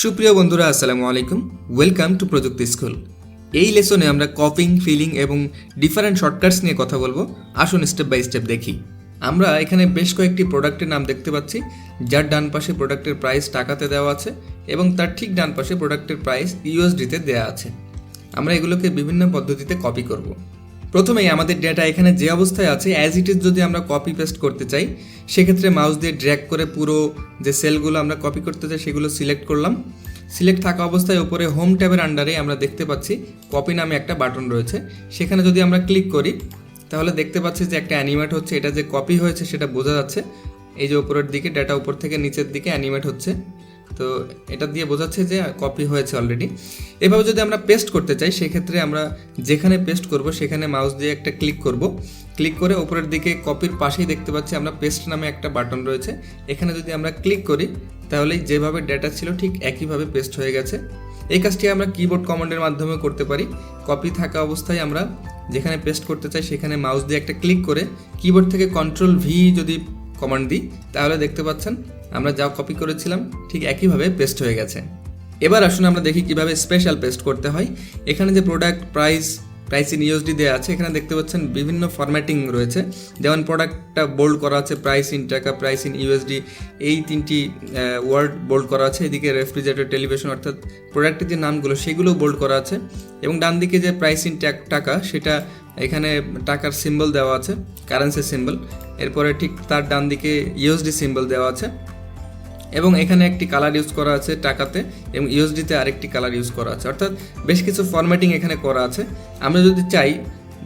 সুপ্রিয় বন্ধুরা আসসালামু আলাইকুম, ওয়েলকাম টু প্রযুক্তি স্কুল। এই লেসনে আমরা কপিং, ফিলিং এবং ডিফারেন্ট শর্টকাটস নিয়ে কথা বলবো। আসুন স্টেপ বাই স্টেপ দেখি। আমরা এখানে বেশ কয়েকটি প্রোডাক্টের নাম দেখতে পাচ্ছি, যার ডান পাশে প্রোডাক্টের প্রাইস টাকাতে দেওয়া আছে এবং তার ঠিক ডান পাশে প্রোডাক্টের প্রাইস ইউএসডিতে দেওয়া আছে। আমরা এগুলোকে বিভিন্ন পদ্ধতিতে কপি করব। প্রথমেই আমাদের ডেটা এখানে যে অবস্থায় আছে অ্যাজ ইট ইজ যদি আমরা কপি পেস্ট করতে চাই, সেক্ষেত্রে মাউস দিয়ে ড্র্যাগ করে পুরো যে সেলগুলো আমরা কপি করতে চাই সেগুলো সিলেক্ট করলাম। সিলেক্ট থাকা অবস্থায় উপরে হোম ট্যাবের আন্ডারে আমরা দেখতে পাচ্ছি কপি নামে একটা বাটন রয়েছে। সেখানে যদি আমরা ক্লিক করি তাহলে দেখতে পাচ্ছি যে একটা অ্যানিমেট হচ্ছে। এটা যে কপি হয়েছে সেটা বোঝা যাচ্ছে। এই যে উপরের দিকে ডেটা উপর থেকে নিচের দিকে অ্যানিমেট হচ্ছে, তো এটা দিয়ে বোঝাচ্ছে যে কপি হয়েছে অলরেডি। এভাবে যদি আমরা পেস্ট করতে চাই সেক্ষেত্রে আমরা যেখানে পেস্ট করব সেখানে মাউস দিয়ে একটা ক্লিক করব। ক্লিক করে উপরের দিকে কপির পাশেই দেখতে পাচ্ছি আমরা পেস্ট নামে একটা বাটন রয়েছে। এখানে যদি আমরা ক্লিক করি তাহলেই যেভাবে ডেটা ছিল ঠিক একইভাবে পেস্ট হয়ে গেছে। এই কাজটি আমরা কিবোর্ড কমান্ডের মাধ্যমে করতে পারি। কপি থাকা অবস্থায় আমরা যেখানে পেস্ট করতে চাই সেখানে মাউস দিয়ে একটা ক্লিক করে কিবোর্ড থেকে Ctrl+V যদি কমান্ড দিই তাহলে দেখতে পাচ্ছেন আমরা যা কপি করেছিলাম ঠিক একইভাবে পেস্ট হয়ে গেছে। এবার আসুন আমরা দেখি কিভাবে স্পেশাল পেস্ট করতে হয়। এখানে যে প্রোডাক্ট প্রাইস ইন ইউএসডি দেওয়া আছে, এখানে দেখতে পাচ্ছেন বিভিন্ন ফরম্যাটিং রয়েছে। যেমন প্রোডাক্টটা বোল্ড করা আছে প্রাইস ইন টাকা, প্রাইস ইন ইউএসডি, এই তিনটি ওয়ার্ড বোল্ড করা আছে। এদিকে রেফ্রিজারেটর, টেলিভিশন অর্থাৎ প্রোডাক্টের যে নামগুলো সেগুলো বোল্ড করা আছে। এবং ডান দিকে যে প্রাইস ইন টাকা সেটা এখানে টাকার সিম্বল দেওয়া আছে, কারেন্সি সিম্বল। এরপরে ঠিক তার ডান দিকে ইউএসডি সিম্বল দেওয়া আছে এবং এখানে একটি কালার ইউজ করা আছে টাকাতে এবং ইউএসডিতে আরেকটি কালার ইউজ করা আছে। অর্থাৎ বেশ কিছু ফরম্যাটিং এখানে করা আছে। আমরা যদি চাই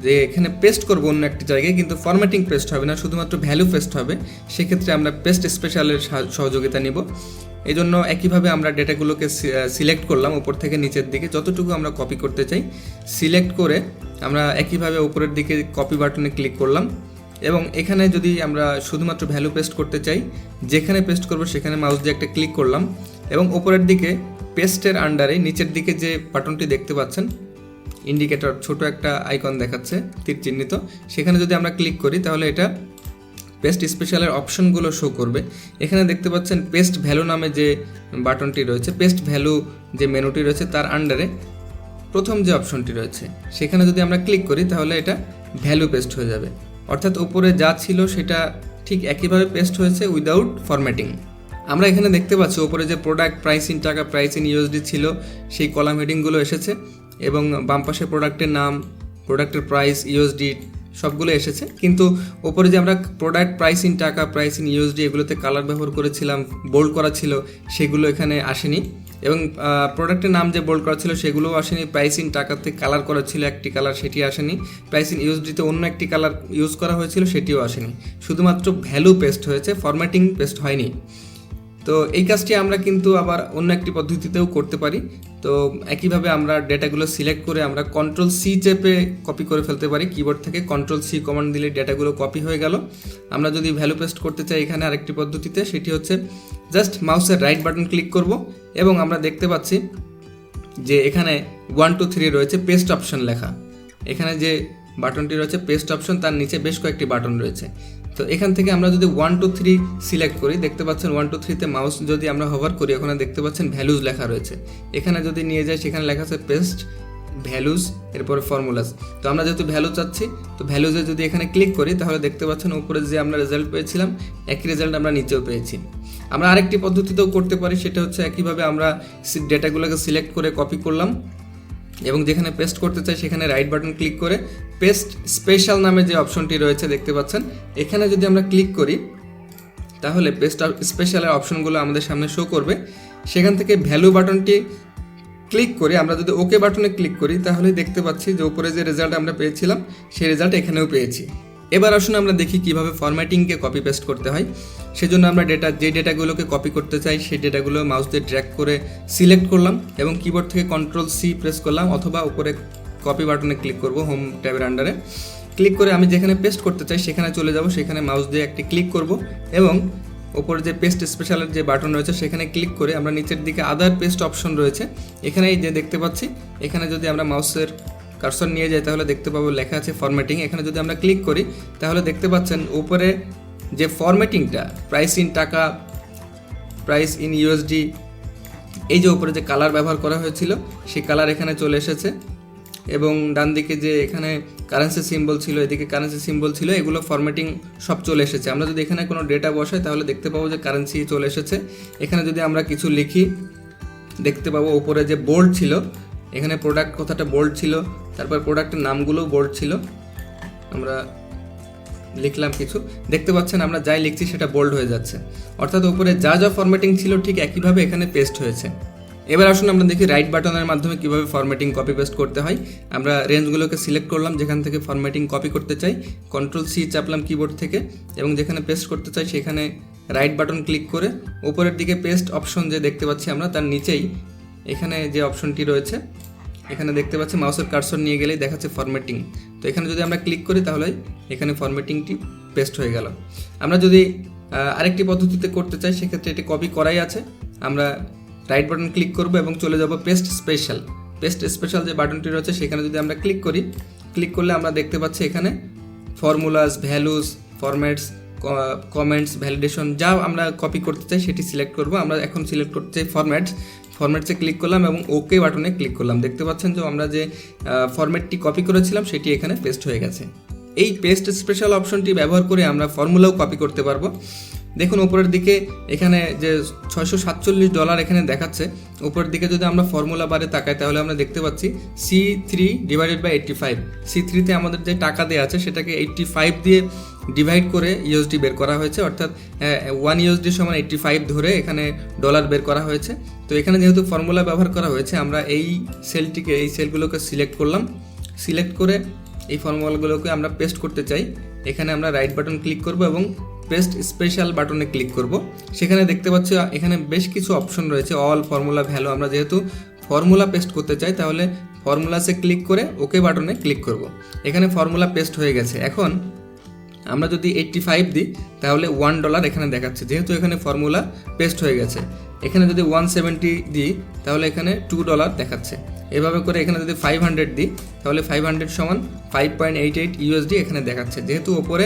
যে এখানে পেস্ট করব অন্য একটি জায়গায়, কিন্তু ফরম্যাটিং পেস্ট হবে না, শুধুমাত্র ভ্যালু পেস্ট হবে, সেক্ষেত্রে আমরা পেস্ট স্পেশালের সহযোগিতা নিব। এই জন্য একইভাবে আমরা ডেটাগুলোকে সিলেক্ট করলাম উপর থেকে নিচের দিকে, যতটুকু আমরা কপি করতে চাই সিলেক্ট করে আমরা একইভাবে উপরের দিকে কপি বাটনে ক্লিক করলাম। এবং এখানে যদি আমরা শুধুমাত্র ভ্যালু পেস্ট করতে চাই, যেখানে পেস্ট করব সেখানে মাউস দিয়ে একটা ক্লিক করলাম এবং উপরের দিকে পেস্টের আন্ডারে নিচের দিকে যে বাটনটি দেখতে পাচ্ছেন ইন্ডিকেটর, ছোট একটা আইকন দেখাচ্ছে তীর চিহ্নিত, সেখানে যদি আমরা ক্লিক করি তাহলে এটা পেস্ট স্পেশালের অপশনগুলো শো করবে। এখানে দেখতে পাচ্ছেন পেস্ট ভ্যালু নামে যে বাটনটি রয়েছে, পেস্ট ভ্যালু যে মেনুটি রয়েছে তার আন্ডারে প্রথম যে অপশনটি রয়েছে সেখানে যদি আমরা ক্লিক করি তাহলে এটা ভ্যালু পেস্ট হয়ে যাবে। অর্থাৎ উপরে যা ছিল সেটা ঠিক একইভাবে পেস্ট হয়েছে উইদাউট ফরম্যাটিং। আমরা এখানে দেখতে পাচ্ছি উপরে যে প্রোডাক্ট প্রাইস ইন টাকা, প্রাইস ইন ইউএসডি ছিল সেই কলাম হেডিংগুলো এসেছে এবং বাম পাশে প্রোডাক্টের নাম, প্রোডাক্টের প্রাইস, ইউএসডি সবগুলো এসেছে। কিন্তু ওপরে যে আমরা প্রোডাক্ট প্রাইস ইন টাকা, প্রাইস ইন ইউএসডি এগুলোতে কালার ব্যবহার করেছিলাম, বোল্ড করা ছিল, সেগুলো এখানে আসেনি। এবং প্রোডাক্টের নাম যে বোল্ড করা ছিল সেগুলোও আসেনি। প্রাইস ইন টাকাতে কালার করা ছিল একটি কালার, সেটি আসেনি। প্রাইস ইন ইউএসডিতে অন্য একটি কালার ইউজ করা হয়েছিল, সেটিও আসেনি। শুধুমাত্র ভ্যালু পেস্ট হয়েছে, ফরম্যাটিং পেস্ট হয়নি। তো এই কাজটি আমরা কিন্তু আবার অন্য একটি পদ্ধতিতেও করতে পারি। তো একইভাবে আমরা ডেটাগুলো সিলেক্ট করে আমরা Ctrl+C চেপে কপি করে ফেলতে পারি। কিবোর্ড থেকে Ctrl+C কমান্ড দিলে ডেটাগুলো কপি হয়ে গেল। আমরা যদি ভ্যালু পেস্ট করতে চাই এখানে আরেকটি পদ্ধতিতে, সেটি হচ্ছে জাস্ট মাউসের রাইট বাটন ক্লিক করব এবং আমরা দেখতে পাচ্ছি যে এখানে 1 2 3 রয়েছে পেস্ট অপশন লেখা। এখানে যে বাটনটি রয়েছে পেস্ট অপশন, তার নিচে বেশ কয়েকটি বাটন রয়েছে। তো এখান থেকে আমরা যদি 1 2 3 সিলেক্ট করি, দেখতে পাচ্ছেন 1 2 3 তে মাউস যদি আমরা হোভার করি ওখানে দেখতে পাচ্ছেন ভ্যালুজ লেখা রয়েছে। এখানে যদি নিয়ে যাই সেখানে লেখা আছে পেস্ট ভ্যালুজ, এরপরে ফর্মুলাস। তো আমরা যেহেতু ভ্যালু চাচ্ছি, তো ভ্যালুজে যদি এখানে ক্লিক করি তাহলে দেখতে পাচ্ছেন উপরে যে আমরা রেজাল্ট পেয়েছিলাম একই রেজাল্ট আমরা নিচেও পেয়েছি। আমরা আরেকটি পদ্ধতিতেও করতে পারি, সেটা হচ্ছে একইভাবে আমরা ডেটাগুলোকে সিলেক্ট করে কপি করলাম এবং যেখানে পেস্ট করতে চাই সেখানে রাইট বাটন ক্লিক করে পেস্ট স্পেশাল নামে যে অপশনটি রয়েছে দেখতে পাচ্ছেন, এখানে যদি আমরা ক্লিক করি তাহলে পেস্ট স্পেশালের অপশনগুলো আমাদের সামনে শো করবে। সেখান থেকে ভ্যালু বাটনটি ক্লিক করে আমরা যদি ওকে বাটনে ক্লিক করি তাহলে দেখতে পাচ্ছি যে উপরে যে রেজাল্ট আমরা পেয়েছিলাম সেই রেজাল্ট এখানেও পেয়েছি। এবার আসুন আমরা দেখি কিভাবে ফরম্যাটিংকে কপি পেস্ট করতে হয়। সেজন্য আমরা যে ডেটাগুলোকে কপি করতে চাই সেই ডেটাগুলো মাউস দিয়ে ড্র্যাগ করে সিলেক্ট করলাম এবং কিবোর্ড থেকে Ctrl+C প্রেস করলাম, অথবা উপরে কপি বাটনে ক্লিক করব হোম ট্যাবের আন্ডারে। ক্লিক করে আমি যেখানে পেস্ট করতে চাই সেখানে চলে যাব, সেখানে মাউস দিয়ে একটি ক্লিক করব এবং উপরে যে পেস্ট স্পেশালের যে বাটন রয়েছে সেখানে ক্লিক করে আমরা নিচের দিকে আদার পেস্ট অপশন রয়েছে এখানে যে দেখতে পাচ্ছি, এখানে যদি আমরা মাউসের কার্সর নিয়ে যাই তাহলে দেখতে পাবো লেখা আছে ফরম্যাটিং। এখানে যদি আমরা ক্লিক করি তাহলে দেখতে পাচ্ছেন উপরে যে ফরম্যাটিংটা প্রাইস ইন টাকা, প্রাইস ইন ইউএসডি এই যে উপরে যে কালার ব্যবহার করা হয়েছিল সেই কালার এখানে চলে এসেছে, এবং ডান দিকে যে এখানে কারেন্সি সিম্বল ছিল, এদিকে কারেন্সি সিম্বল ছিল, এগুলো ফরম্যাটিং সব চলে এসেছে। আমরা যদি এখানে কোনো ডেটা বসাই তাহলে দেখতে পাবো যে কারেন্সি চলে এসেছে। এখানে যদি আমরা কিছু লিখি দেখতে পাবো উপরে যে বোল্ড ছিল, এখানে প্রোডাক্ট কথাটা বোল্ড ছিল, তারপর প্রোডাক্টের নামগুলোও বোল্ড ছিল। আমরা লিখলাম কিছু, দেখতে পাচ্ছেন আমরা যাই লিখছি সেটা বোল্ড হয়ে যাচ্ছে, অর্থাৎ উপরে যা যা ফরম্যাটিং ছিল ঠিক একইভাবে এখানে পেস্ট হয়েছে। এবার আসুন আমরা দেখি রাইট বাটনের মাধ্যমে কীভাবে ফরম্যাটিং কপি পেস্ট করতে হয়। আমরা রেঞ্জগুলোকে সিলেক্ট করলাম, যেখান থেকে ফরম্যাটিং কপি করতে চাই Ctrl+C চাপলাম কিবোর্ড থেকে, এবং যেখানে পেস্ট করতে চাই সেখানে রাইট বাটন ক্লিক করে উপরের দিকে পেস্ট অপশন যে দেখতে পাচ্ছি আমরা, তার নিচেই এখানে যে অপশনটি রয়েছে এখানে দেখতে পাচ্ছি মাউসের কার্সর নিয়ে গেলেই দেখাচ্ছে ফরম্যাটিং। তো এখানে যদি আমরা ক্লিক করি তাহলে এখানে ফরম্যাটিংটি পেস্ট হয়ে গেল। আমরা যদি আরেকটি পদ্ধতিতে করতে চাই সেক্ষেত্রে এটি কপি করাই আছে, আমরা রাইট বাটন ক্লিক করব এবং চলে যাব পেস্ট স্পেশাল। পেস্ট স্পেশাল যে বাটনটি রয়েছে সেখানে যদি আমরা ক্লিক করি, ক্লিক করলে আমরা দেখতে পাচ্ছি এখানে formulas, values, formats, comments, validation যা আমরা কপি করতে চাই সেটি সিলেক্ট করব। আমরা এখন সিলেক্ট করতে চাই ফরম্যাটসে ক্লিক করলাম এবং ওকে বাটনে ক্লিক করলাম। দেখতে পাচ্ছেন যে আমরা যে ফরম্যাটটি কপি করেছিলাম সেটি এখানে পেস্ট হয়ে গেছে। এই পেস্ট স্পেশাল অপশনটি ব্যবহার করে আমরা ফর্মুলাও কপি করতে পারবো। দেখুন উপরের দিকে এখানে যে $647 এখানে দেখাচ্ছে, উপরের দিকে যদি আমরা ফর্মুলা বারে তাকাই তাহলে আমরা দেখতে পাচ্ছি C3/85। C3তে আমাদের যে টাকা দেওয়া আছে সেটাকে 85 দিয়ে ডিভাইড করে ইউএসডি বের করা হয়েছে, অর্থাৎ 1 ইউএসডি সমান 85 ধরে এখানে ডলার বের করা হয়েছে। তো এখানে যেহেতু ফর্মুলা ব্যবহার করা হয়েছে আমরা এই সেলগুলোকে সিলেক্ট করলাম, সিলেক্ট করে এই ফর্মুলাগুলোকে আমরা পেস্ট করতে চাই। এখানে আমরা রাইট বাটন ক্লিক করব এবং পেস্ট স্পেশাল বাটনে ক্লিক করব। সেখানে দেখতে পাচ্ছি এখানে বেশ কিছু অপশন রয়েছে, অল, ফর্মুলা, ভ্যালু। আমরা যেহেতু ফর্মুলা পেস্ট করতে চাই তাহলে ফর্মুলাসে ক্লিক করে ওকে বাটনে ক্লিক করব। এখানে ফর্মুলা পেস্ট হয়ে গেছে। এখন আমরা যদি 85 দিই তাহলে $1 এখানে দেখাচ্ছে, যেহেতু এখানে ফর্মুলা পেস্ট হয়ে গেছে। এখানে যদি 170 দিই তাহলে এখানে $2 দেখাচ্ছে। এভাবে করে এখানে যদি 500 দিই তাহলে 500 সমান 5.88 ইউএসডি এখানে দেখাচ্ছে, যেহেতু ওপরে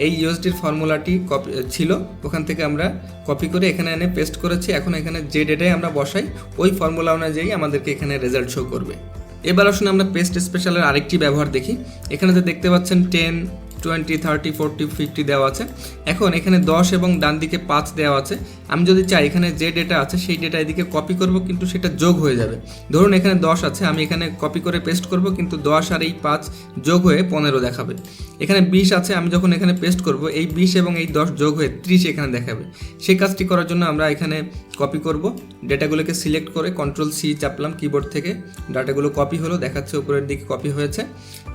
এই ইউএসডির ফর্মুলাটি কপি ছিল ওখান থেকে আমরা কপি করে এখানে এনে পেস্ট করেছি। এখন এখানে যে ডেটায় আমরা বসাই ওই ফর্মুলা অনুযায়ী আমাদেরকে এখানে রেজাল্ট শো করবে। এবার আসুন আমরা পেস্ট স্পেশালের আরেকটি ব্যবহার দেখি। এখানে যে দেখতে পাচ্ছেন 10, 20, 30, 40, 50 দেওয়া আছে। এখন এখানে 10 এবং ডান দিকে 5 দেওয়া আছে। আমি যদি চাই এখানে যে ডেটা আছে সেই ডেটা এদিকে কপি করব, কিন্তু সেটা যোগ হয়ে যাবে। ধরুন এখানে 10 আছে, আমি এখানে কপি করে পেস্ট করব, কিন্তু 10 আর এই 5 যোগ হয়ে 15 দেখাবে। এখানে 20 আছে, আমি যখন এখানে পেস্ট করব এই 20 এবং এই 10 যোগ হয়ে 30 এখানে দেখাবে। সেই কাজটি করার জন্য আমরা এখানে কপি করব, ডেটাগুলোকে সিলেক্ট করে Ctrl+C চাপলাম কিবোর্ড থেকে, ডাটাগুলো কপি হলো, দেখাচ্ছে উপরের দিকে কপি হয়েছে।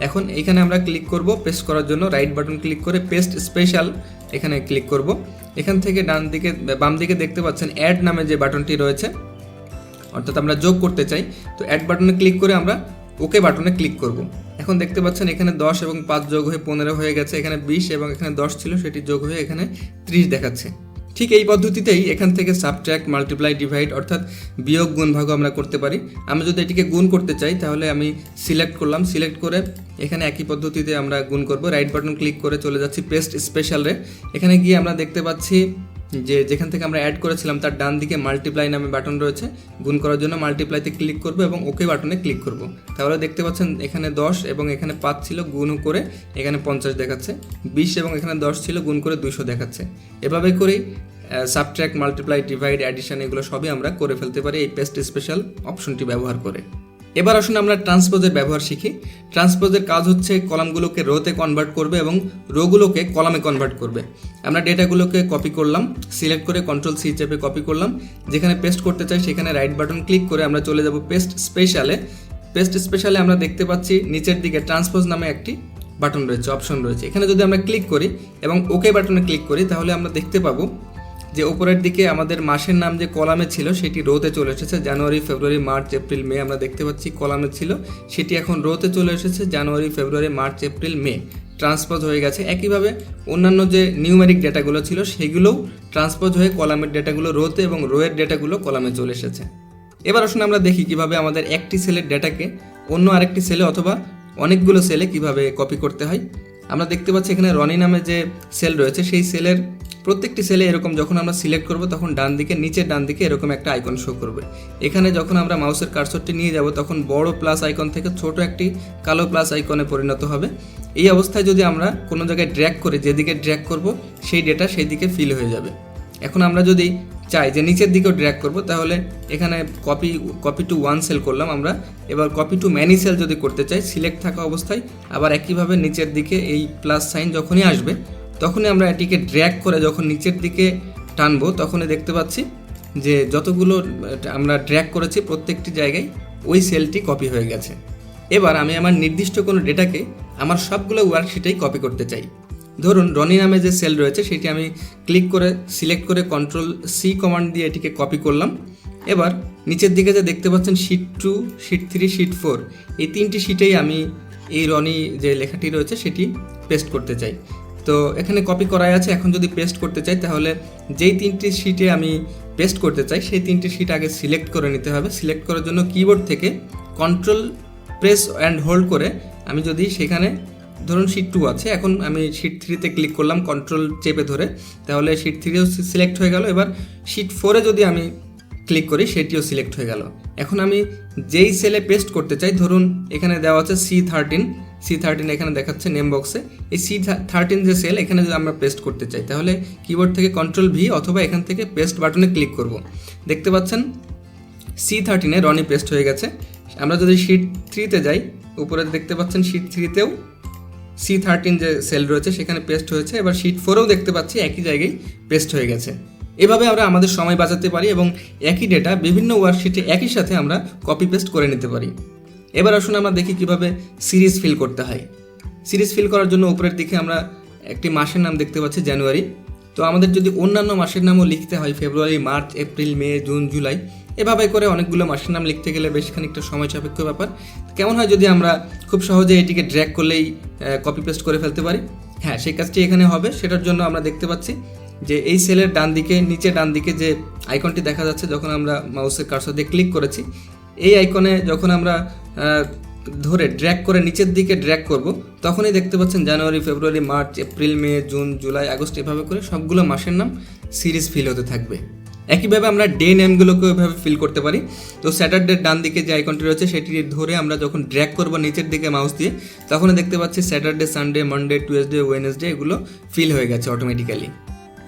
এখন এখানে আমরা ক্লিক করব পেস্ট করার জন্য, রাইট বাটন ক্লিক করে পেস্ট স্পেশাল এখানে ক্লিক করব। এখান থেকে বাম দিকে দেখতে পাচ্ছেন অ্যাড নামে যে বাটনটি রয়েছে, অর্থাৎ আমরা যোগ করতে চাই। তো অ্যাড বাটনে ক্লিক করে আমরা ওকে বাটনে ক্লিক করব। এখন দেখতে পাচ্ছেন এখানে 10 এবং 5 যোগ হয়ে 15 হয়ে গেছে। এখানে 20 এবং এখানে 10 ছিল, সেটি যোগ হয়ে এখানে 30 দেখাচ্ছে। ঠিক এই পদ্ধতিতেই এখান থেকে সাবট্র্যাক্ট, মাল্টিপ্লাই, ডিভাইড অর্থাৎ বিয়োগ, গুণ, ভাগ আমরা করতে পারি। আমি যদি এটিকে গুণ করতে চাই তাহলে আমি সিলেক্ট করলাম, সিলেক্ট করে এখানে একই পদ্ধতিতে আমরা গুণ করব। রাইট বাটন ক্লিক করে চলে যাচ্ছি পেস্ট স্পেশালে। এখানে গিয়ে আমরা দেখতে পাচ্ছি যে যেখান থেকে আমরা অ্যাড করেছিলাম তার ডান দিকে মাল্টিপ্লাই নামে বাটন রয়েছে। গুণ করার জন্য মাল্টিপ্লাইতে ক্লিক করব এবং ওকে বাটনে ক্লিক করব। তাহলে দেখতে পাচ্ছেন এখানে 10 এবং এখানে 5 ছিল, গুণ করে এখানে 50 দেখাচ্ছে। 20 এবং এখানে 10 ছিল, গুণ করে 200 দেখাচ্ছে। এভাবে করেই সাবট্র্যাক্ট, মাল্টিপ্লাই, ডিভাইড, অ্যাডিশন এগুলো সবই আমরা করে ফেলতে পারি এই পেস্ট স্পেশাল অপশনটি ব্যবহার করে। এবার আসুন আমরা ট্রান্সপোজের ব্যবহার শিখি। ট্রান্সপোজের কাজ হচ্ছে কলামগুলোকে রোতে কনভার্ট করবে এবং রোগুলোকে কলামে কনভার্ট করবে। আমরা ডেটাগুলোকে কপি করলাম, সিলেক্ট করে Ctrl+C চেপে কপি করলাম। যেখানে পেস্ট করতে চাই সেখানে রাইট বাটন ক্লিক করে আমরা চলে যাব পেস্ট স্পেশালে। পেস্ট স্পেশালে আমরা দেখতে পাচ্ছি নিচের দিকে ট্রান্সপোজ নামে একটি বাটন রয়েছে, অপশন রয়েছে। এখানে যদি আমরা ক্লিক করি এবং ওকে বাটনে ক্লিক করি তাহলে আমরা দেখতে পাবো যে উপরের দিকে আমাদের মাসের নাম যে কলামে ছিল সেটি রোতে চলে এসেছে। জানুয়ারি, ফেব্রুয়ারি, মার্চ, এপ্রিল, মে আমরা দেখতে পাচ্ছি কলামে ছিল, সেটি এখন রোতে চলে এসেছে। জানুয়ারি, ফেব্রুয়ারি, মার্চ, এপ্রিল, মে ট্রান্সপোজ হয়ে গেছে। একইভাবে অন্যান্য যে নিউমেরিক ডেটাগুলো ছিল সেগুলোও ট্রান্সপোজ হয়ে কলামের ডেটাগুলো রোতে এবং রোয়ের ডেটাগুলো কলামে চলে এসেছে। এবার আসুন আমরা দেখি কিভাবে আমাদের একটি সেলের ডেটাকে অন্য আরেকটি সেলে অথবা অনেকগুলো সেলে কিভাবে কপি করতে হয়। আমরা দেখতে পাচ্ছি এখানে রনি নামে যে সেল রয়েছে সেই সেলের প্রত্যেকটি সেলে এরকম যখন আমরা সিলেক্ট করব তখন ডান দিকে নিচের ডান দিকে এরকম একটা আইকন শো করবে। এখানে যখন আমরা মাউসের কার্সরটি নিয়ে যাব তখন বড় প্লাস আইকন থেকে ছোট একটি কালো প্লাস আইকনে পরিণত হবে। এই অবস্থায় যদি আমরা কোনো জায়গায় ড্র্যাগ করে যেদিকে ড্র্যাগ করব সেই ডেটা সেই দিকে ফিল হয়ে যাবে। এখন আমরা যদি চাই যে নিচের দিকেও ড্র্যাগ করব তাহলে এখানে কপি টু ওয়ান সেল করলাম আমরা। এবার কপি টু ম্যানি সেল যদি করতে চাই সিলেক্ট থাকা অবস্থায় আবার একইভাবে নিচের দিকে এই প্লাস সাইন যখনই আসবে তখনই আমরা এটিকে ড্র্যাগ করে যখন নিচের দিকে টানবো তখনই দেখতে পাচ্ছি যে যতগুলো আমরা ড্র্যাগ করেছি প্রত্যেকটি জায়গায় ওই সেলটি কপি হয়ে গেছে। এবার আমি আমার নির্দিষ্ট কোনো ডেটাকে আমার সবগুলো ওয়ার্কশিটেই কপি করতে চাই। ধরুন রনি নামে যে সেল রয়েছে সেটি আমি ক্লিক করে সিলেক্ট করে কন্ট্রোল সি কমান্ড দিয়ে এটিকে কপি করলাম। এবার নিচের দিকে যে দেখতে পাচ্ছেন শিট 2, শিট 3, শিট 4 এই তিনটি শিটেই আমি এই রনি যে লেখাটি রয়েছে সেটি পেস্ট করতে চাই। তো এখানে কপি করাই আছে, এখন যদি পেস্ট করতে চাই তাহলে যেই তিনটি শিটে আমি পেস্ট করতে চাই সেই তিনটি শিট আগে সিলেক্ট করে নিতে হবে। সিলেক্ট করার জন্য কিবোর্ড থেকে কন্ট্রোল প্রেস অ্যান্ড হোল্ড করে আমি যদি সেখানে ধরুন শিট 2 আছে, এখন আমি শিট 3তে ক্লিক করলাম কন্ট্রোল চেপে ধরে, তাহলে শিট 3ও সিলেক্ট হয়ে গেল। এবার শিট 4এ যদি আমি ক্লিক করি সেটিও সিলেক্ট হয়ে গেল। এখন আমি যেই সেলে পেস্ট করতে চাই, ধরুন এখানে দেওয়া আছে C13 এখানে দেখাচ্ছে নেম বক্সে, এই C13 যে সেল এখানে যদি আমরা পেস্ট করতে চাই তাহলে কিবোর্ড থেকে কন্ট্রোল ভি অথবা এখান থেকে পেস্ট বাটনে ক্লিক করব। দেখতে পাচ্ছেন C13 রনি পেস্ট হয়ে গেছে। আমরা যদি শিট 3তে যাই উপরে দেখতে পাচ্ছেন শিট 3তেও C13 যে সেল রয়েছে সেখানে পেস্ট হয়েছে। এবার শিট 4এও দেখতে পাচ্ছি একই জায়গায় পেস্ট হয়ে গেছে। এভাবে আমরা আমাদের সময় বাঁচাতে পারি এবং একই ডেটা বিভিন্ন ওয়ার্কশিটে একই সাথে আমরা কপি পেস্ট করে নিতে পারি। এবার আসুন আমরা দেখি কিভাবে সিরিজ ফিল করতে হয়। সিরিজ ফিল করার জন্য উপরের দিকে আমরা একটি মাসের নাম দেখতে পাচ্ছি জানুয়ারি। তো আমাদের যদি অন্যান্য মাসের নামও লিখতে হয় ফেব্রুয়ারি, মার্চ, এপ্রিল, মে, জুন, জুলাই, এভাবে করে অনেকগুলো মাসের নাম লিখতে গেলে বেশ খানিকটা সময় সাপেক্ষ ব্যাপার। কেমন হয় যদি আমরা খুব সহজে এটিকে ড্র্যাগ করলেই কপি পেস্ট করে ফেলতে পারি? হ্যাঁ, সেই কাজটি এখানে হবে। সেটার জন্য আমরা দেখতে পাচ্ছি যে এই সেলের ডান দিকে নিচে ডান দিকে যে আইকনটি দেখা যাচ্ছে যখন আমরা মাউসের কার্সর দিয়ে ক্লিক করেছি, এই আইকনে যখন আমরা ধরে ড্র্যাগ করে নিচের দিকে ড্র্যাগ করব তখনই দেখতে পাচ্ছেন জানুয়ারি, ফেব্রুয়ারি, মার্চ, এপ্রিল, মে, জুন, জুলাই, আগস্ট এভাবে করে সবগুলো মাসের নাম সিরিজ ফিল হতে থাকবে। একইভাবে আমরা ডে নেমগুলোকেও এভাবে ফিল করতে পারি। তো স্যাটারডের ডান দিকে যে আইকনটি রয়েছে সেটি ধরে আমরা যখন ড্র্যাগ করব নিচের দিকে মাউস দিয়ে তখনই দেখতে পাচ্ছি Saturday, Sunday, Monday, Tuesday, Wednesday এগুলো ফিল হয়ে গেছে অটোমেটিক্যালি।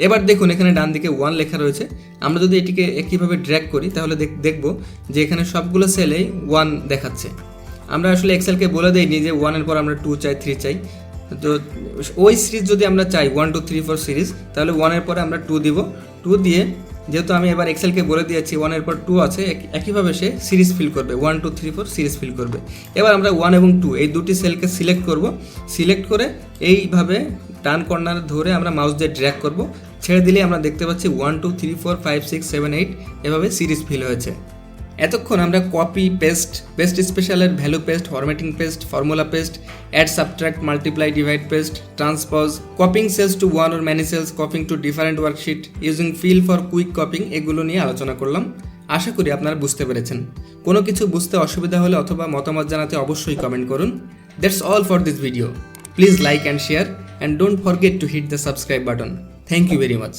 এবার দেখুন এখানে ডান দিকে 1 লেখা রয়েছে। আমরা যদি এটিকে একইভাবে ড্র্যাগ করি তাহলে দেখব যে এখানে সবগুলো সেলেই 1 দেখাচ্ছে। আমরা আসলে এক্সেলকে বলে দেইনি যে 1-এর পর আমরা 2 চাই, 3 চাই। তো ওই সিরিজ যদি আমরা চাই 1, 2, 3, 4 সিরিজ তাহলে 1-এর পরে আমরা 2 দিব। 2 দিয়ে যেহেতু আমি এবার এক্সেলকে বলে দিয়েছি 1-এর পর 2 আছে, একইভাবে সে সিরিজ ফিল করবে, 1, 2, 3, 4 সিরিজ ফিল করবে। এবার আমরা 1 এবং 2 এই দুটি সেলকে সিলেক্ট করব। সিলেক্ট করে এইভাবে ডান কর্নার ধরে আমরা মাউস দিয়ে ড্র্যাগ করব। ছেড়ে দিলে আমরা দেখতে পাচ্ছি 1, 2, 3, 4, 5, 6, 7, 8 এভাবে সিরিজ ফিল হয়েছে। এতক্ষণ আমরা কপি পেস্ট, পেস্ট স্পেশালের value paste, formatting paste, formula paste, add, subtract, multiply, divide paste, transpose, copying cells to one or many cells, copying to different worksheet, using fill for quick copying এগুলো নিয়ে আলোচনা করলাম। আশা করি আপনারা বুঝতে পেরেছেন। কোনো কিছু বুঝতে অসুবিধা হলে অথবা মতামত জানাতে অবশ্যই কমেন্ট করুন। That's all for this video. Please like and share and don't forget to hit the subscribe button. Thank you very much.